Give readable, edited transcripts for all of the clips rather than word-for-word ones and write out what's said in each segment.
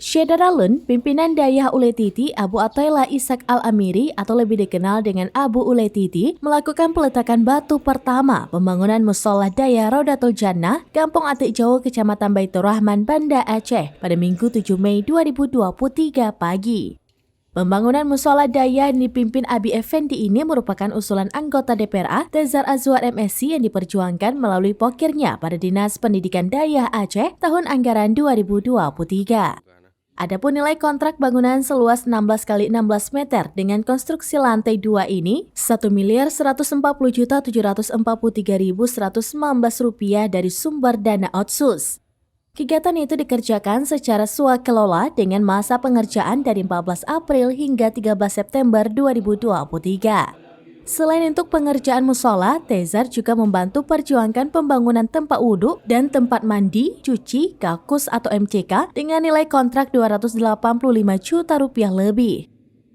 Syederalun, pimpinan Dayah Uletiti Abu Athaillah Ishaq Al-Amiri atau lebih dikenal dengan Abu Uletiti, melakukan peletakan batu pertama pembangunan Musholah Dayah Raudatul Jannah, Kampung Atik Jawo, Kecamatan Baitur Rahman, Banda Aceh pada Minggu 7 Mei 2023 pagi. Pembangunan Musholah Dayah yang dipimpin Abi Effendi ini merupakan usulan anggota DPRA Tezar Azwar MSc yang diperjuangkan melalui pokirnya pada Dinas Pendidikan Dayah Aceh tahun anggaran 2023. Adapun nilai kontrak bangunan seluas 16 x 16 meter dengan konstruksi lantai 2 ini Rp1.140.743.119 dari sumber dana otsus. Kegiatan itu dikerjakan secara swakelola dengan masa pengerjaan dari 14 April hingga 13 September 2023. Selain untuk pengerjaan musola, Tezar juga membantu perjuangkan pembangunan tempat wudhu dan tempat mandi, cuci, kakus atau MCK dengan nilai kontrak Rp285 juta lebih.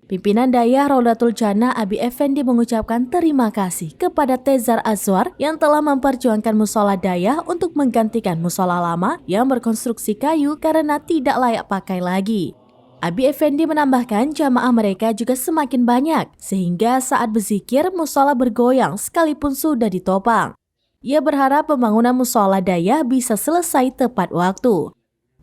Pimpinan Dayah Raudatul Jannah Abi Effendi mengucapkan terima kasih kepada Tezar Azwar yang telah memperjuangkan musola Dayah untuk menggantikan musola lama yang berkonstruksi kayu karena tidak layak pakai lagi. Abi Effendi menambahkan jamaah mereka juga semakin banyak, sehingga saat berzikir musola bergoyang sekalipun sudah ditopang. Ia berharap pembangunan musola Dayah bisa selesai tepat waktu.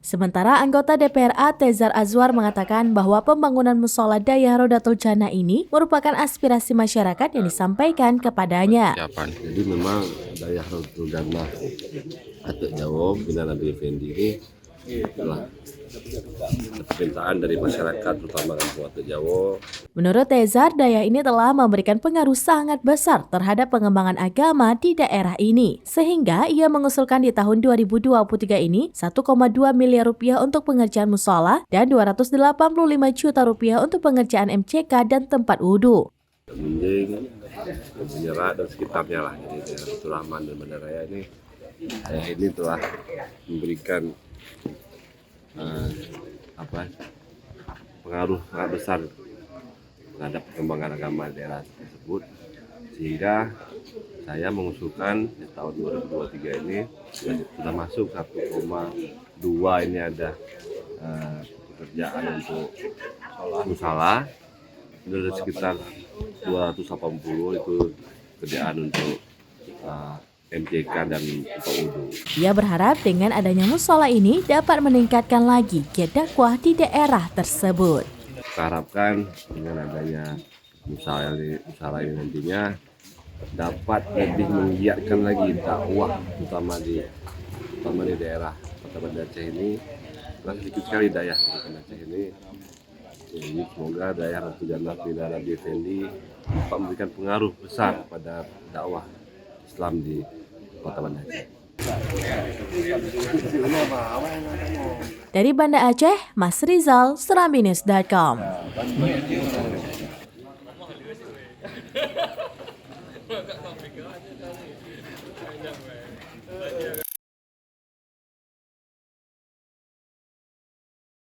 Sementara anggota DPRA Tezar Azwar mengatakan bahwa pembangunan musola Dayah Raudatul Jannah ini merupakan aspirasi masyarakat yang disampaikan kepadanya. Jadi memang Dayah Raudatul Jannah Atik Jawo binaan Abi Effendi ini adalah permintaan dari masyarakat terutama kampung Atik Jawo. Menurut Tezar, Dayah ini telah memberikan pengaruh sangat besar terhadap pengembangan agama di daerah ini, sehingga ia mengusulkan di tahun 2023 ini Rp1,2 miliar untuk pengerjaan musola dan Rp285 juta untuk pengerjaan MCK dan tempat wudhu. Mending, Menyerat dan sekitarnya lah, jadi daerah Baitur Rahman dan Banda Raya ini telah memberikan pengaruh sangat besar terhadap perkembangan agama di daerah tersebut, sehingga saya mengusulkan di tahun 2023 ini sudah masuk 1,2 ini ada pekerjaan untuk musola, dari sekitar 280 itu kerjaan untuk MCK dan tempat wudhu. Ia berharap dengan adanya musola ini dapat meningkatkan lagi giat dakwah di daerah tersebut. Kita harapkan dengan adanya musola ini nantinya dapat lebih menggiatkan lagi dakwah, terutama di daerah Kota Banda Aceh ini. Karena sedikit sekali dayah di Banda Aceh ini. Jadi semoga Dayah Raudatul Jannah binaan Abi Effendi dapat memberikan pengaruh besar pada dakwah Islam di Kota Banda Aceh. Dari Banda Aceh, Mas Rizal, serambinews.com.